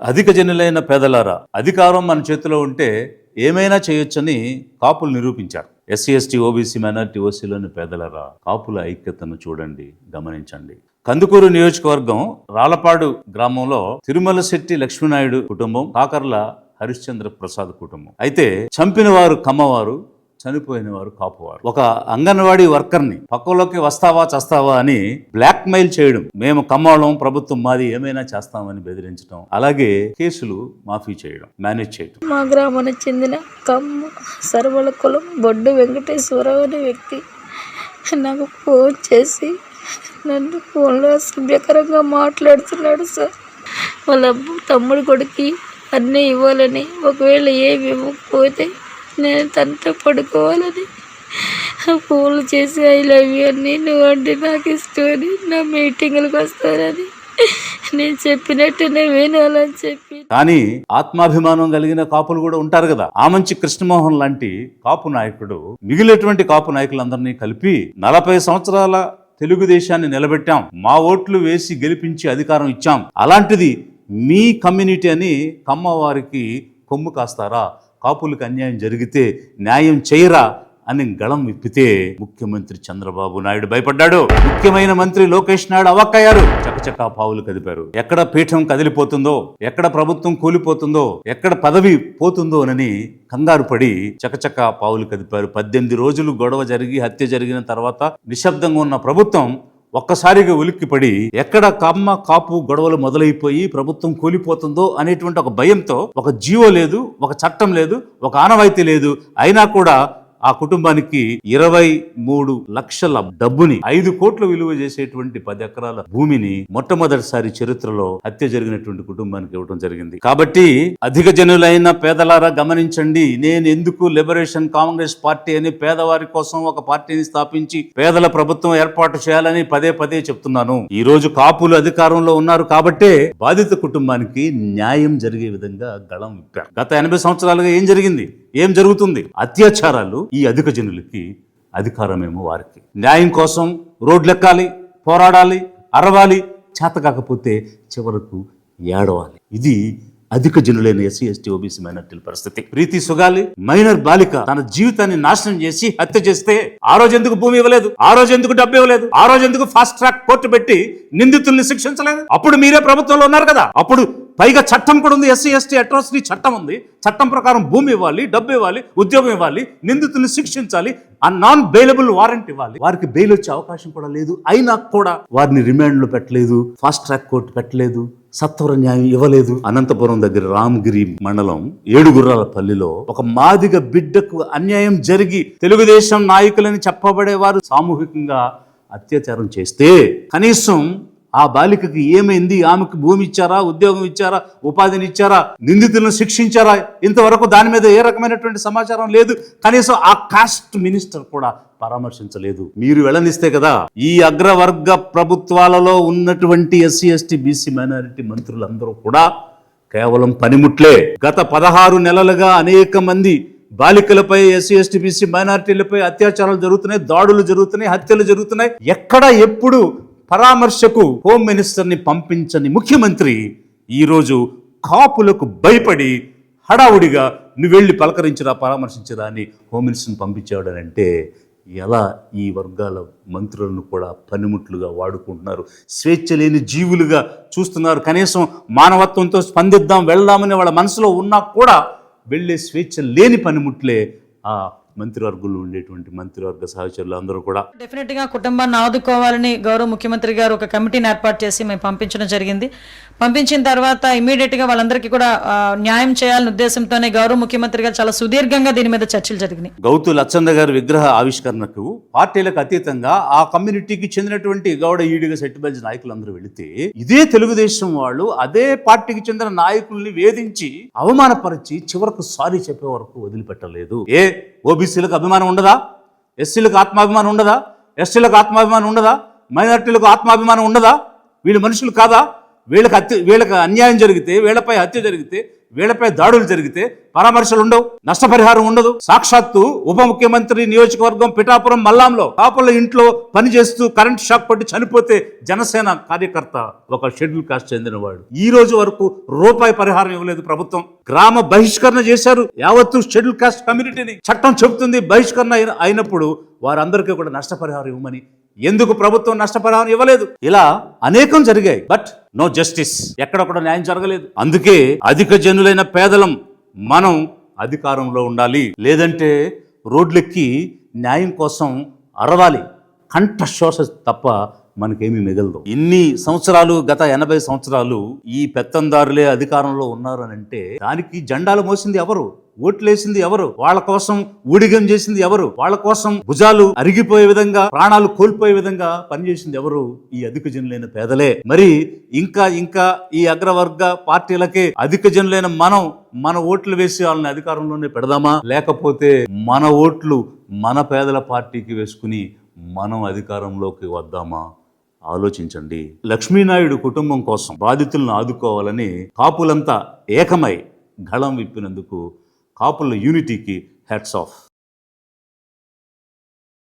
అధిక జనులైన పేదలారా, అధికారం మన చేతిలో ఉంటే ఏమైనా చేయొచ్చని కాపులు నిరూపించారు. ఎస్సీ ఎస్టీ ఓబీసీ మైనారిటీ ఓసీలోని పేదలారా, కాపుల ఐక్యతను చూడండి, గమనించండి. కందుకూరు నియోజకవర్గం రాళ్లపాడు గ్రామంలో తిరుమల శెట్టి లక్ష్మీనాయుడు కుటుంబం, కాకర్ల హరిశ్చంద్ర ప్రసాద్ కుటుంబం. అయితే చంపిన వారు కమ్మవారు, చనిపోయిన వారు కాపువారు. ఒక అంగన్వాడీ వర్కర్ని పక్కలోకి వస్తావా చస్తావా అని బ్లాక్ మెయిల్ చేయడం, మేము కమ్మవాళ్ళం, ప్రభుత్వం మాది, ఏమైనా చేస్తామని బెదిరించడం, అలాగే కేసులు మాఫీ చేయడం, మేనేజ్ చేయడం. మా గ్రామానికి చెందిన కమ్మ సర్వల కులం బొడ్డు వెంకటేశ్వరరావు అనే వ్యక్తి నాకు ఫోన్ చేసి నన్ను ఫోన్లో అసభ్యకరంగా మాట్లాడుతున్నాడు సార్. వాళ్ళ తమ్ముడు కొడుకు అన్నీ ఇవ్వాలని, ఒకవేళ ఏమి ఇవ్వకపోతే నేను తనతో పడుకోవాలని ఫోన్లు చేసి ఐ లవ్ యూ అని, నువ్వంటే నాకు ఇష్టం అని, నా మీటింగులకు వస్తానని, నేను చెప్పినట్టునే వినాలని చెప్పి. కానీ ఆత్మాభిమానం కలిగిన కాపులు కూడా ఉంటారు కదా. ఆమంచి కృష్ణమోహన్ లాంటి కాపు నాయకుడు మిగిలినటువంటి కాపు నాయకులందరినీ కలిపి 40 సంవత్సరాల తెలుగుదేశాన్ని నిలబెట్టాం, మా ఓట్లు వేసి గెలిపించి అధికారం ఇచ్చాం, అలాంటిది మీ కమ్యూనిటీ అని కమ్మవారికి కొమ్ము కాస్తారా? కాపులకు అన్యాయం జరిగితే న్యాయం చేయరా అని గళం విప్పితే ముఖ్యమంత్రి చంద్రబాబు నాయుడు భయపడ్డాడు. ముఖ్యమైన మంత్రి లోకేష్ నాయుడు అవాక్కయ్యారు. చకచకా పావులు కదిపారు. ఎక్కడ పీఠం కదిలిపోతుందో, ఎక్కడ ప్రభుత్వం కూలిపోతుందో, ఎక్కడ పదవి పోతుందో అని కంగారు పడి చకచకా పావులు కదిపారు. 18 రోజులు గొడవ జరిగి హత్య జరిగిన తర్వాత నిశ్శబ్దంగా ఉన్న ప్రభుత్వం ఒక్కసారిగా ఉలిక్కిపడి ఎక్కడ కమ్మ కాపు గొడవలు మొదలైపోయి ప్రభుత్వం కూలిపోతుందో అనేటువంటి ఒక భయంతో, ఒక జీవో లేదు, ఒక చట్టం లేదు, ఒక ఆనవాయితీ లేదు, అయినా కూడా ఆ కుటుంబానికి 23 లక్షల డబ్బుని, 5 కోట్ల విలువ చేసేటువంటి 10 ఎకరాల భూమిని మొట్టమొదటిసారి చరిత్రలో హత్య జరిగినటువంటి కుటుంబానికి ఇవ్వడం జరిగింది. కాబట్టి అధిక జనులైన పేదలారా గమనించండి, నేను ఎందుకు లిబరేషన్ కాంగ్రెస్ పార్టీ అని పేదవారి కోసం ఒక పార్టీని స్థాపించి పేదల ప్రభుత్వం ఏర్పాటు చేయాలని పదే పదే చెప్తున్నాను. ఈ రోజు కాపులు అధికారంలో ఉన్నారు కాబట్టే బాధిత కుటుంబానికి న్యాయం జరిగే విధంగా గళం విప్పారు. గత 80 సంవత్సరాలుగా ఏం జరిగింది, ఏం జరుగుతుంది? అత్యాచారాలు. ఈ అధిక జనులకి అధికారమేమో వారికి. న్యాయం కోసం రోడ్లెక్కాలి, పోరాడాలి, అరవాలి, చేత కాకపోతే చివరకు ఏడవాలి. ఇది అధిక జనులైన ఎస్సీ ఎస్టీ ఓబీసీ మైనార్టీల పరిస్థితి. ప్రీతి సుగాలి మైనర్ బాలిక తన జీవితాన్ని నాశనం చేసి హత్య చేస్తే ఆ రోజు ఎందుకు భూమి ఇవ్వలేదు? ఆ రోజు ఎందుకు డబ్బు ఇవ్వలేదు? ఆ రోజు ఎందుకు ఫాస్ట్ ట్రాక్ కోర్టు పెట్టి నిందితుల్ని శిక్షించలేదు? అప్పుడు మీరే ప్రభుత్వంలో ఉన్నారు కదా. అప్పుడు పైగా చట్టం కూడా ఉంది, ఎస్సీ ఎస్టీ అట్రాసిటీ చట్టం ఉంది. చట్టం ప్రకారం భూమి ఇవ్వాలి, డబ్బు ఇవ్వాలి, ఉద్యోగం ఇవ్వాలి, నిందితుల్ని శిక్షించాలి, ఆ నాన్ బెయిలబుల్ వారెంట్ ఇవ్వాలి. వారికి బెయిల్ వచ్చే అవకాశం కూడా లేదు. అయినా కూడా వారిని రిమాండ్లో పెట్టలేదు, ఫాస్ట్ ట్రాక్ కోర్టు పెట్టలేదు, సత్వర న్యాయం ఇవ్వలేదు. అనంతపురం దగ్గర రామగిరి మండలం 7 గుర్రాల పల్లిలో ఒక మాదిగ బిడ్డకు అన్యాయం జరిగి తెలుగుదేశం నాయకులని చెప్పబడే వారు సామూహికంగా అత్యాచారం చేస్తే కనీసం ఆ బాలికకి ఏమైంది, ఆమెకు భూమి ఇచ్చారా, ఉద్యోగం ఇచ్చారా, ఉపాధిని ఇచ్చారా, నిందితులను శిక్షించారా? ఇంతవరకు దాని మీద ఏ రకమైనటువంటి సమాచారం లేదు. కనీసం ఆ కాస్ట్ మినిస్టర్ కూడా పరామర్శించలేదు. మీరు వెళ్ళనిస్తే కదా ఈ అగ్రవర్గ ప్రభుత్వాలలో ఉన్నటువంటి ఎస్సీ ఎస్టీ బీసీ మైనారిటీ మంత్రులందరూ కూడా కేవలం పనిముట్లే. గత 16 నెలలుగా అనేక మంది బాలికలపై, ఎస్సీ ఎస్టీ బీసీ మైనారిటీలపై అత్యాచారాలు జరుగుతున్నాయి, దాడులు జరుగుతున్నాయి, హత్యలు జరుగుతున్నాయి. ఎక్కడ ఎప్పుడు పరామర్శకు హోమ్ మినిస్టర్ని పంపించని ముఖ్యమంత్రి ఈరోజు కాపులకు భయపడి హడావుడిగా నువ్వు వెళ్ళి పలకరించరా, పరామర్శించరా అని హోమ్ మినిస్టర్ని పంపించాడనంటే ఎలా ఈ వర్గాల మంత్రులను కూడా పనిముట్లుగా వాడుకుంటున్నారు, స్వేచ్ఛ లేని జీవులుగా చూస్తున్నారు. కనీసం మానవత్వంతో స్పందిద్దాం, వెళ్దామని వాళ్ళ మనసులో ఉన్నా కూడా వెళ్ళే స్వేచ్ఛ లేని పనిముట్లే ఆ మంత్రివర్గంలో ఉండేటువంటి మంత్రివర్గ సహచరులు అందరూ కూడా. డెఫినెట్ గా కుటుంబాన్ని ఆదుకోవాలని గౌరవ ముఖ్యమంత్రి గారు ఒక కమిటీని ఏర్పాటు చేసి మేము పంపించడం జరిగింది. పంపించిన తర్వాత ఇమీడియట్ గా వాళ్ళందరికీ కూడా న్యాయం చేయాలనే ఉద్దేశంతోనే గౌరవ ముఖ్యమంత్రి గారు చాలా సుదీర్ఘంగా దీని మీద చర్చలు జరిగినాయి. గౌతు లచ్చంద గారి విగ్రహ ఆవిష్కరణకు పార్టీలకు అతీతంగా ఆ కమ్యూనిటీకి చెందినటువంటి గౌడ ఈడిగ సెట్టిబల్జ్ నాయకులందరూ వెళితే ఇదే తెలుగుదేశం వాళ్ళు అదే పార్టీకి చెందిన నాయకుల్ని వేధించి అవమానపరిచి చివరకు సారీ చెప్పే వరకు వదిలిపెట్టలేదు. ఓబీసీలకు అభిమానం ఉండదా? ఎస్సీలకు ఆత్మాభిమానం ఉండదా? ఎస్టీలకు ఆత్మాభిమానం ఉండదా? మైనారిటీలకు ఆత్మాభిమానం ఉండదా? వీళ్ళు మనుషులు కాదా? వీళ్ళకి అన్యాయం జరిగితే, వీళ్ళపై హత్య జరిగితే, వీళ్ళపై దాడులు జరిగితే పరామర్శలు ఉండవు, నష్టపరిహారం ఉండదు. సాక్షాత్తు ఉప ముఖ్యమంత్రి నియోజకవర్గం పిఠాపురం మల్లాంలో కాపుల ఇంట్లో పనిచేస్తూ కరెంట్ షాక్ పట్టి చనిపోతే జనసేన కార్యకర్త ఒక షెడ్యూల్ కాస్ట్ చెందినవాడు ఈ రోజు వరకు రూపాయి పరిహారం ఇవ్వలేదు ప్రభుత్వం. గ్రామ బహిష్కరణ చేశారు యావత్తు షెడ్యూల్ కాస్ట్ కమ్యూనిటీని. చట్టం చెబుతుంది బహిష్కరణ అయినప్పుడు వారందరికీ కూడా నష్టపరిహారం ఇవ్వమని. ఎందుకు ప్రభుత్వం నష్టపరిహారం ఇవ్వలేదు? ఇలా అనేకం జరిగాయి, బట్ నో జస్టిస్. ఎక్కడ కూడా న్యాయం జరగలేదు. అందుకే అధిక జనులైన పేదలం మనం అధికారంలో ఉండాలి, లేదంటే రోడ్లెక్కి న్యాయం కోసం అరవాలి. కంఠశ్వాస తప్ప మనకేమీ మిగలదు. ఇన్ని సంవత్సరాలు, గత 80 సంవత్సరాలు ఈ పెత్తందారులే అధికారంలో ఉన్నారు అని అంటే దానికి జెండాలు మోసింది ఎవరు? ఓట్లేసింది ఎవరు? వాళ్ళ కోసం ఊడిగం చేసింది ఎవరు? వాళ్ళ కోసం భుజాలు అరిగిపోయే విధంగా, ప్రాణాలు కోల్పోయే విధంగా పనిచేసింది ఎవరు? ఈ అధిక జనులైన పేదలే. మరి ఇంకా ఈ అగ్రవర్గ పార్టీలకే అధిక జనులైన మన ఓట్లు వేసి వాళ్ళని అధికారంలోనే పెడదామా, లేకపోతే మన ఓట్లు మన పేదల పార్టీకి వేసుకుని మనం అధికారంలోకి వద్దామా? ఆలోచించండి. లక్ష్మీనాయుడు కుటుంబం కోసం బాధితులను ఆదుకోవాలని కాపులంతా ఏకమై గళం విప్పినందుకు కాపుల యూనిటీకి హ్యాట్స్ ఆఫ్.